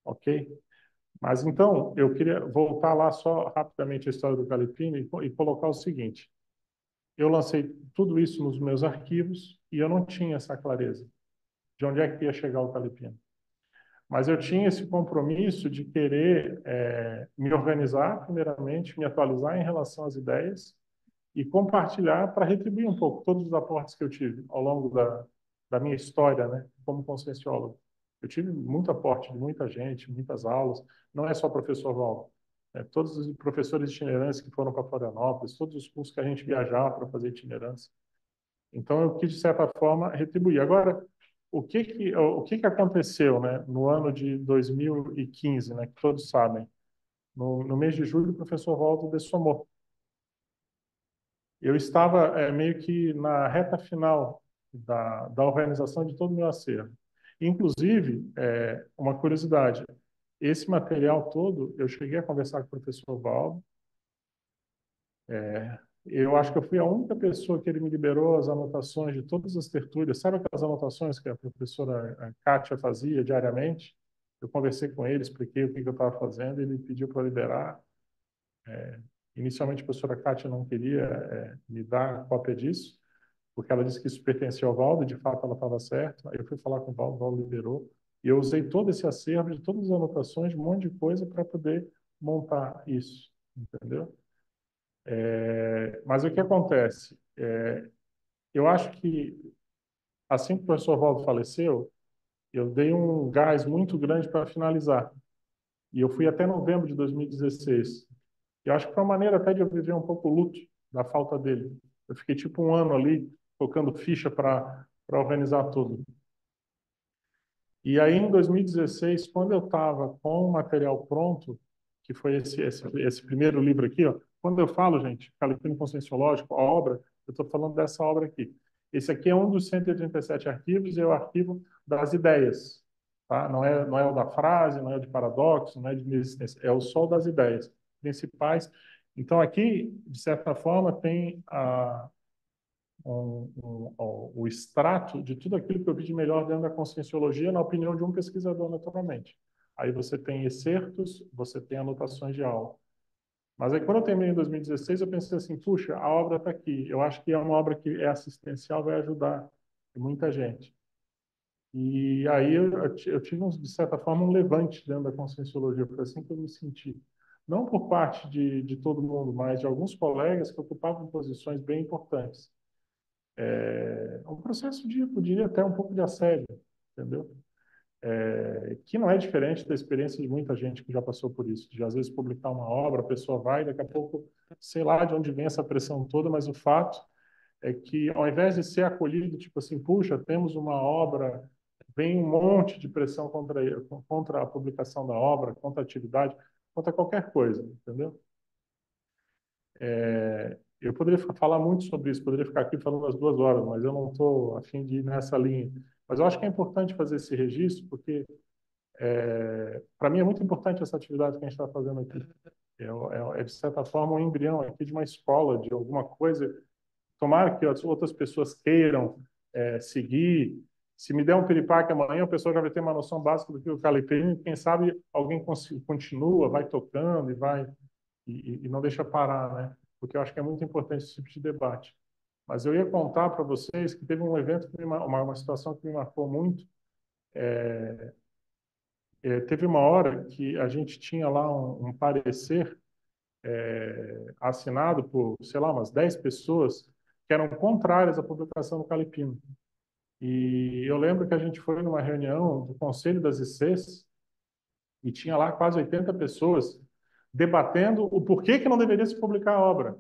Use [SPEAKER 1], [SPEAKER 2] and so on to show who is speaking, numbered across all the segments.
[SPEAKER 1] ok? Mas então, eu queria voltar lá só rapidamente a história do Calypine e colocar o seguinte: eu lancei tudo isso nos meus arquivos e eu não tinha essa clareza de onde é que ia chegar o Calypine. Mas eu tinha esse compromisso de querer me organizar, primeiramente, me atualizar em relação às ideias e compartilhar para retribuir um pouco todos os aportes que eu tive ao longo da minha história, né, como conscienciólogo. Eu tive muito aporte de muita gente, muitas aulas, não é só professor Val, todos os professores itinerantes que foram para Florianópolis, todos os cursos que a gente viajava para fazer itinerância. Então, eu quis, de certa forma, retribuir. Agora, o que que aconteceu, né, no ano de 2015, né, que todos sabem? No mês de julho, o professor Waldo dessomou. Eu estava meio que na reta final da organização de todo o meu acervo. Inclusive, uma curiosidade, esse material todo, eu cheguei a conversar com o professor Valdo, eu acho que eu fui a única pessoa que ele me liberou as anotações de todas as tertúlias. Sabe aquelas anotações que a professora Kátia fazia diariamente? Eu conversei com ele, expliquei o que eu estava fazendo, ele pediu para liberar. Inicialmente, a professora Kátia não queria me dar cópia disso, porque ela disse que isso pertencia ao Valdo, e de fato ela estava certa. Aí eu fui falar com o Valdo liberou, e eu usei todo esse acervo de todas as anotações, um monte de coisa para poder montar isso, entendeu? Mas o que acontece? Eu acho que assim que o professor Valdo faleceu, eu dei um gás muito grande para finalizar. E eu fui até novembro de 2016. Eu acho que foi uma maneira até de eu viver um pouco o luto da falta dele. Eu fiquei tipo um ano ali, tocando ficha para organizar tudo. E aí, em 2016, quando eu estava com o material pronto, que foi esse primeiro livro aqui, ó, quando eu falo, gente, Calypine Conscienciológico, a obra, eu estou falando dessa obra aqui. Esse aqui é um dos 137 arquivos, é o arquivo das ideias. Tá? Não é o da frase, não é o de paradoxo, não é de inexistência, é o só das ideias principais. Então, aqui, de certa forma, tem o extrato de tudo aquilo que eu vi de melhor dentro da conscienciologia, na opinião de um pesquisador, naturalmente. Aí você tem excertos, você tem anotações de aula. Mas aí, quando eu terminei em 2016, eu pensei assim, puxa, a obra está aqui. Eu acho que é uma obra que é assistencial, vai ajudar muita gente. E aí eu tive, de certa forma, um levante dentro da conscienciologia, foi assim que eu me senti. Não por parte de todo mundo, mas de alguns colegas que ocupavam posições bem importantes. É um processo de, eu diria, até um pouco de assédio, entendeu? Que não é diferente da experiência de muita gente que já passou por isso, de às vezes publicar uma obra, a pessoa vai, daqui a pouco, sei lá de onde vem essa pressão toda, mas o fato é que ao invés de ser acolhido, tipo assim, puxa, temos uma obra, vem um monte de pressão contra a publicação da obra, contra a atividade, contra qualquer coisa, entendeu? Eu poderia falar muito sobre isso, poderia ficar aqui falando as 2 horas, mas eu não estou a fim de ir nessa linha. Mas eu acho que é importante fazer esse registro, porque para mim é muito importante essa atividade que a gente está fazendo aqui. De certa forma, um embrião aqui de uma escola, de alguma coisa. Tomara que as outras pessoas queiram seguir. Se me der um piripaque amanhã, a pessoa já vai ter uma noção básica do que é o Calypine. Quem sabe alguém continua, vai tocando e não deixa parar, né? Porque eu acho que é muito importante esse tipo de debate. Mas eu ia contar para vocês que teve um evento, uma situação que me marcou muito. Teve uma hora que a gente tinha lá um parecer assinado por, sei lá, umas 10 pessoas que eram contrárias à publicação do Calypine. E eu lembro que a gente foi numa reunião do Conselho das ICs e tinha lá quase 80 pessoas debatendo o porquê que não deveria se publicar a obra.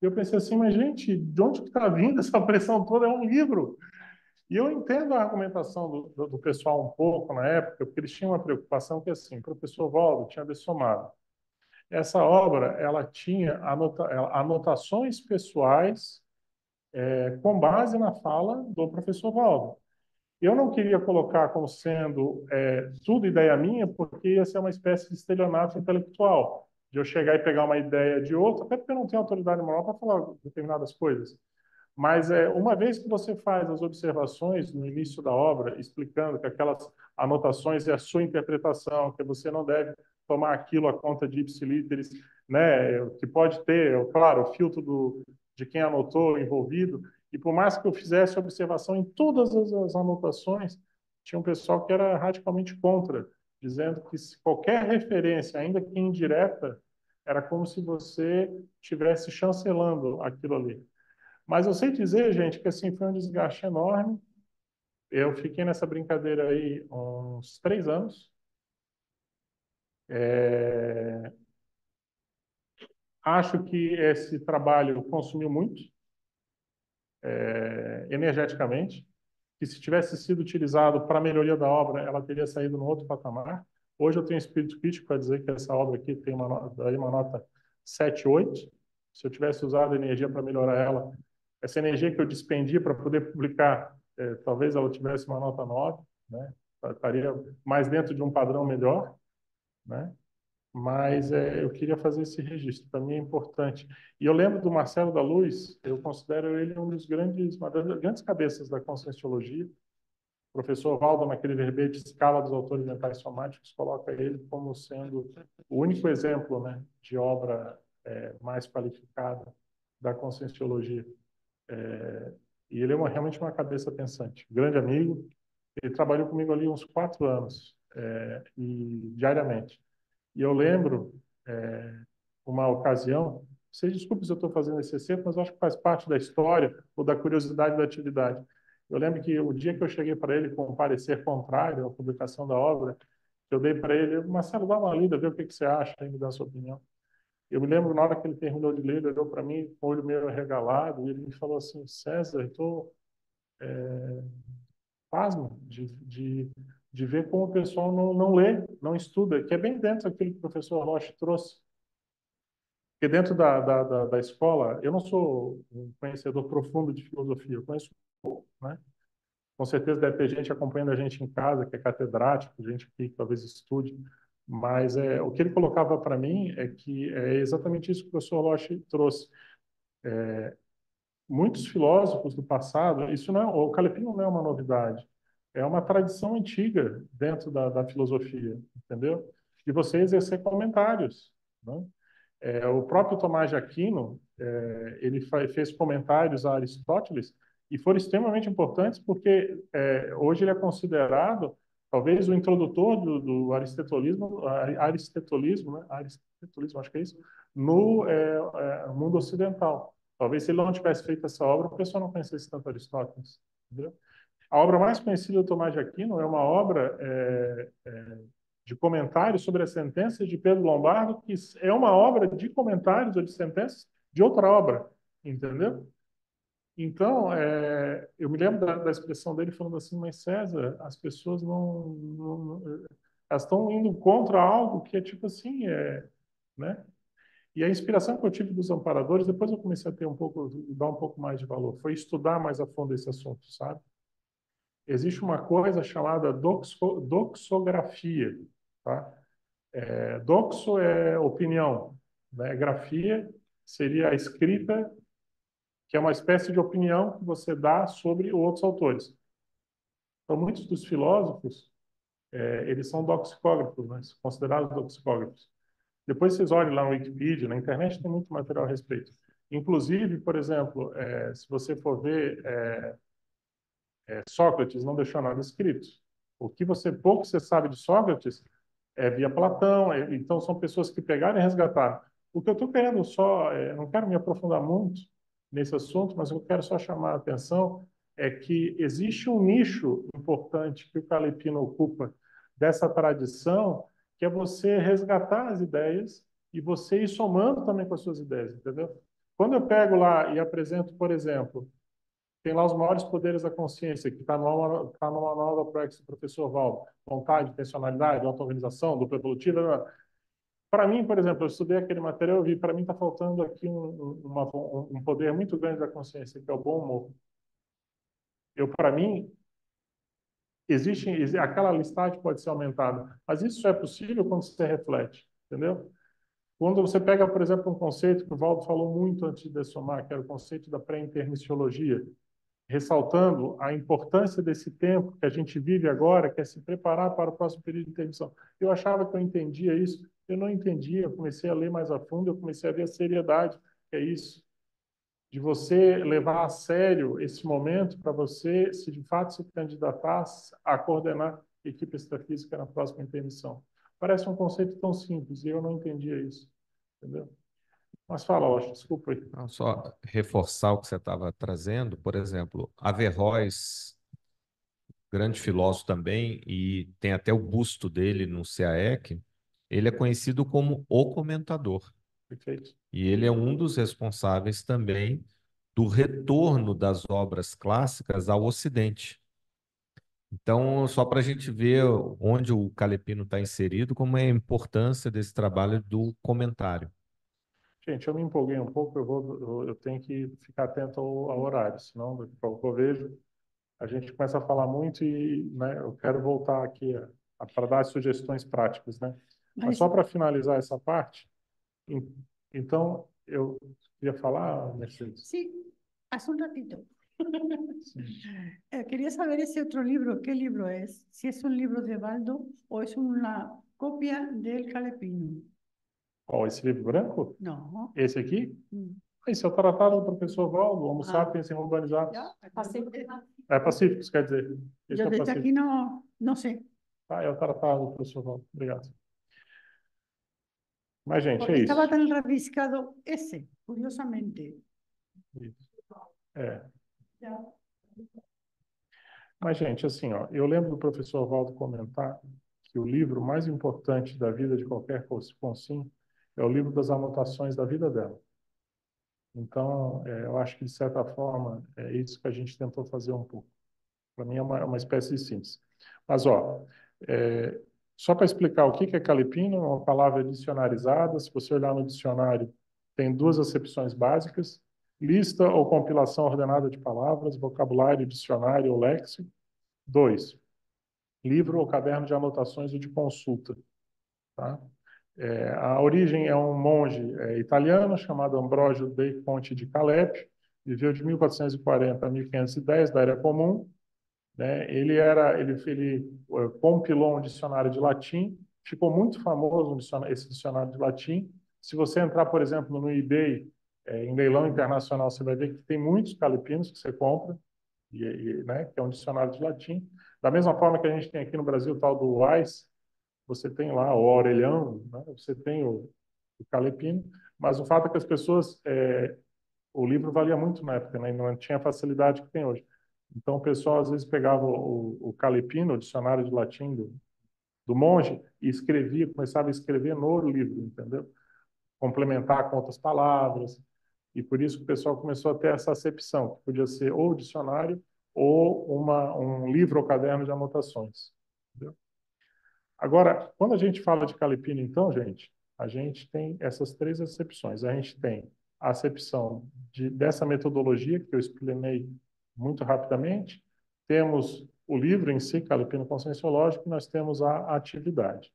[SPEAKER 1] Eu pensei assim, mas gente, de onde está vindo essa pressão toda? É um livro. E eu entendo a argumentação do pessoal um pouco na época, porque eles tinham uma preocupação que assim, o professor Waldo tinha dessomado. Essa obra, ela tinha anotações pessoais com base na fala do professor Waldo. Eu não queria colocar como sendo tudo ideia minha, porque ia ser uma espécie de estelionato intelectual, de eu chegar e pegar uma ideia de outro, até porque eu não tenho autoridade moral para falar determinadas coisas. Mas uma vez que você faz as observações no início da obra, explicando que aquelas anotações é a sua interpretação, que você não deve tomar aquilo à conta de ipsilíteres, né, que pode ter, claro, o filtro de quem anotou envolvido, e por mais que eu fizesse observação em todas as anotações, tinha um pessoal que era radicalmente contra, dizendo que qualquer referência, ainda que indireta, era como se você estivesse chancelando aquilo ali. Mas eu sei dizer, gente, que assim foi um desgaste enorme. Eu fiquei nessa brincadeira aí uns 3 anos. É... Acho que esse trabalho consumiu muito, energeticamente, que se tivesse sido utilizado para a melhoria da obra, ela teria saído num outro patamar. Hoje eu tenho espírito crítico para dizer que essa obra aqui tem uma nota 7, 8. Se eu tivesse usado energia para melhorar ela, essa energia que eu despendi para poder publicar, talvez ela tivesse uma nota 9, né? Estaria mais dentro de um padrão melhor, né? Mas eu queria fazer esse registro, para mim é importante. E eu lembro do Marcelo da Luz, eu considero ele uma das grandes cabeças da conscienciologia. O professor Valdo, naquele verbete Escala dos Autores Mentais Somáticos, coloca ele como sendo o único exemplo, né, de obra mais qualificada da conscienciologia. E ele é realmente uma cabeça pensante, grande amigo. Ele trabalhou comigo ali uns 4 anos, e diariamente. E eu lembro uma ocasião, vocês desculpem se eu estou fazendo esse exemplo, mas eu acho que faz parte da história ou da curiosidade da atividade. Eu lembro que o dia que eu cheguei para ele com um parecer contrário à publicação da obra, eu dei para ele, Marcelo, dá uma lida, vê o que você acha e me dá a sua opinião. Eu me lembro, na hora que ele terminou de ler, ele olhou para mim com o olho meio arregalado e ele me falou assim, César, estou pasmo de ver como o pessoal não lê, não estuda, que é bem dentro daquilo que o professor Rocha trouxe. Porque dentro da escola, eu não sou um conhecedor profundo de filosofia, eu conheço pouco, né? Com certeza deve ter gente acompanhando a gente em casa, que é catedrático, gente que talvez estude, mas o que ele colocava para mim é que é exatamente isso que o professor Rocha trouxe. Muitos filósofos do passado, isso não é, o Calepino não é uma novidade, é uma tradição antiga dentro da filosofia, entendeu? De você exercer comentários, né? O próprio Tomás de Aquino, ele fez comentários a Aristóteles e foram extremamente importantes porque hoje ele é considerado talvez o introdutor do aristotelismo, né? Aristotelismo, acho que é isso, no mundo ocidental. Talvez se ele não tivesse feito essa obra, o pessoal não conhecesse tanto Aristóteles, entendeu? A obra mais conhecida do Tomás de Aquino é uma obra de comentários sobre as sentenças de Pedro Lombardo, que é uma obra de comentários ou de sentenças de outra obra, entendeu? Então, eu me lembro da expressão dele falando assim, mas César, as pessoas elas estão indo contra algo que é tipo assim, né? E a inspiração que eu tive dos amparadores, depois eu comecei a ter dar um pouco mais de valor, foi estudar mais a fundo esse assunto, sabe? Existe uma coisa chamada doxografia, tá? Doxo é opinião, né? Grafia seria a escrita, que é uma espécie de opinião que você dá sobre outros autores. Então, muitos dos filósofos, eles são doxicógrafos, né? São considerados doxicógrafos. Depois vocês olhem lá no Wikipedia, na internet tem muito material a respeito. Inclusive, por exemplo, se você for ver, Sócrates não deixou nada escrito. Pouco você sabe de Sócrates via Platão, então são pessoas que pegaram e resgataram. O que eu estou querendo só, não quero me aprofundar muito nesse assunto, mas eu quero só chamar a atenção é que existe um nicho importante que o Calepino ocupa dessa tradição, que é você resgatar as ideias e você ir somando também com as suas ideias, entendeu? Quando eu pego lá e apresento, por exemplo, tem lá os maiores poderes da consciência, que está no manual da Praxis do professor Val. Vontade, intencionalidade, auto-organização, dupla evolutiva. Para mim, por exemplo, eu estudei aquele material e vi, para mim está faltando aqui um poder muito grande da consciência, que é o bom humor. Para mim, aquela listagem pode ser aumentada, mas isso só é possível quando você reflete, entendeu? Quando você pega, por exemplo, um conceito que o Valdo falou muito antes de dessomar, que era o conceito da pré-intermissiologia, ressaltando a importância desse tempo que a gente vive agora, que é se preparar para o próximo período de intermissão. Eu achava que eu entendia isso, eu não entendia, eu comecei a ler mais a fundo, eu comecei a ver a seriedade, que é isso, de você levar a sério esse momento para você, se de fato se candidatar a coordenar a equipe extrafísica na próxima intermissão. Parece um conceito tão simples, e eu não entendia isso, entendeu? Mas fala, Osh, desculpa aí.
[SPEAKER 2] Não, só reforçar o que você estava trazendo, por exemplo, Averroes, grande filósofo também, e tem até o busto dele no CAEC, ele é conhecido como o comentador.
[SPEAKER 1] Perfeito.
[SPEAKER 2] E ele é um dos responsáveis também do retorno das obras clássicas ao Ocidente. Então, só para a gente ver onde o Calepino está inserido, como é a importância desse trabalho do comentário.
[SPEAKER 1] Gente, eu me empolguei um pouco, eu tenho que ficar atento ao horário, senão daqui a pouco eu vejo, a gente começa a falar muito e, né, eu quero voltar aqui para dar as sugestões práticas, né? Mas
[SPEAKER 3] Mas
[SPEAKER 1] só para finalizar essa parte, em- então eu queria falar, Mercedes.
[SPEAKER 3] sí, hace un ratito.
[SPEAKER 1] Sim.
[SPEAKER 3] Quería saber ese otro libro, ¿qué libro es? Si es un libro de Baldo o es una copia del Calepino.
[SPEAKER 1] Qual, esse livro branco?
[SPEAKER 3] No.
[SPEAKER 1] Esse aqui?
[SPEAKER 3] Mm.
[SPEAKER 1] Esse é o tratado do professor Valdo, Homo
[SPEAKER 3] Ah.
[SPEAKER 1] sapiens e Urbanizados.
[SPEAKER 3] Ya, Pacíficos.
[SPEAKER 1] É Pacíficos, quer dizer. Esse
[SPEAKER 3] Yo
[SPEAKER 1] é o
[SPEAKER 3] desde
[SPEAKER 1] Pacífico.
[SPEAKER 3] aquí no sé,
[SPEAKER 1] Ah, é o tratado do professor Valdo. Obrigado. Mas, gente,
[SPEAKER 3] porque
[SPEAKER 1] é
[SPEAKER 3] estaba
[SPEAKER 1] isso.
[SPEAKER 3] tan rabiscado ese, curiosamente.
[SPEAKER 1] Isso. É.
[SPEAKER 3] Ya.
[SPEAKER 1] Mas, gente, assim, ó, eu lembro do professor Valdo comentar que o livro mais importante da vida de qualquer consim é o livro das anotações da vida dela. Então, eu acho que, de certa forma, é isso que a gente tentou fazer um pouco. Para mim, é uma espécie de síntese. Mas, ó, é, só para explicar o que é calepino, é uma palavra dicionarizada. Se você olhar no dicionário, tem duas acepções básicas: lista ou compilação ordenada de palavras, vocabulário, dicionário ou léxico. Dois, livro ou caderno de anotações ou de consulta. Tá? A origem é um monge italiano chamado Ambrogio dei Conti di Calepio, viveu de 1440 a 1510 da Era Comum, né? Ele compilou um dicionário de latim, ficou muito famoso esse dicionário de latim. Se você entrar, por exemplo, no eBay, em leilão internacional, você vai ver que tem muitos calipinos que você compra, né, que é um dicionário de latim. Da mesma forma que a gente tem aqui no Brasil o tal do Wise, você tem lá o orelhão, né, você tem o calepino, mas o fato é que as pessoas, o livro valia muito na época, né, e não tinha a facilidade que tem hoje. Então, o pessoal às vezes pegava o calepino, o dicionário de latim do monge, e escrevia, começava a escrever no livro, entendeu? Complementar com outras palavras. E por isso que o pessoal começou a ter essa acepção, que podia ser ou dicionário ou um livro ou caderno de anotações. Entendeu? Agora, quando a gente fala de calepino, então, gente, a gente tem essas três acepções. A gente tem a acepção dessa metodologia, que eu explanei muito rapidamente, temos o livro em si, Calepino Conscienciológico, e nós temos a atividade.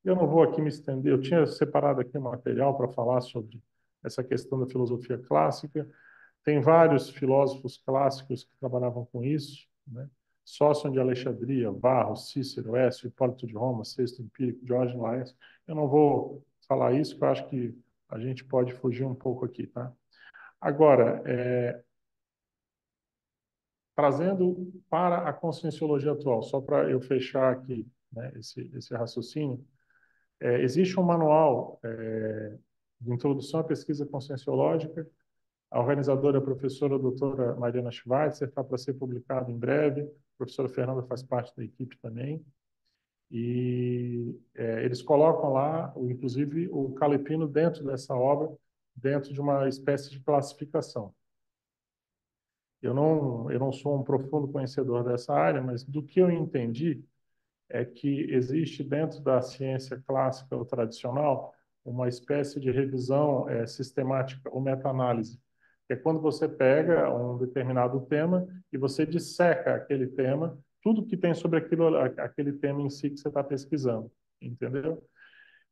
[SPEAKER 1] Eu não vou aqui me estender, eu tinha separado aqui um material para falar sobre essa questão da filosofia clássica. Tem vários filósofos clássicos que trabalhavam com isso, né? Sócio de Alexandria, Barros, Cícero, Écio, Hipólito de Roma, Sexto Empírico, Jorge Laércio. Eu não vou falar isso, porque eu acho que a gente pode fugir um pouco aqui, tá? Agora, trazendo para a conscienciologia atual, só para eu fechar aqui, né, esse raciocínio, existe um manual de introdução à pesquisa conscienciológica. A organizadora é a professora doutora Mariana Schweitzer, está para ser publicado em breve. A professora Fernanda faz parte da equipe também. E eles colocam lá, inclusive, o calepino dentro dessa obra, dentro de uma espécie de classificação. Eu não sou um profundo conhecedor dessa área, mas do que eu entendi é que existe dentro da ciência clássica ou tradicional uma espécie de revisão sistemática ou meta-análise, que é quando você pega um determinado tema e você disseca aquele tema, tudo que tem sobre aquele tema em si que você está pesquisando, entendeu?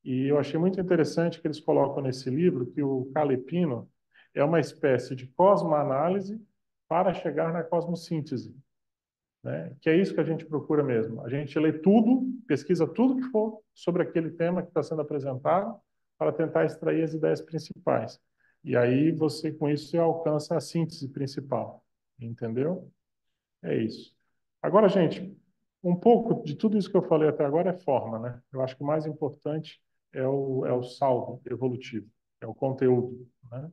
[SPEAKER 1] E eu achei muito interessante que eles colocam nesse livro que o Calepino é uma espécie de cosmoanálise para chegar na cosmossíntese, né? Que é isso que a gente procura mesmo. A gente lê tudo, pesquisa tudo que for sobre aquele tema que está sendo apresentado para tentar extrair as ideias principais. E aí você, com isso, você alcança a síntese principal. Entendeu? É isso. Agora, gente, um pouco de tudo isso que eu falei até agora é forma, né? Eu acho que o mais importante é o saldo evolutivo, é o conteúdo, né?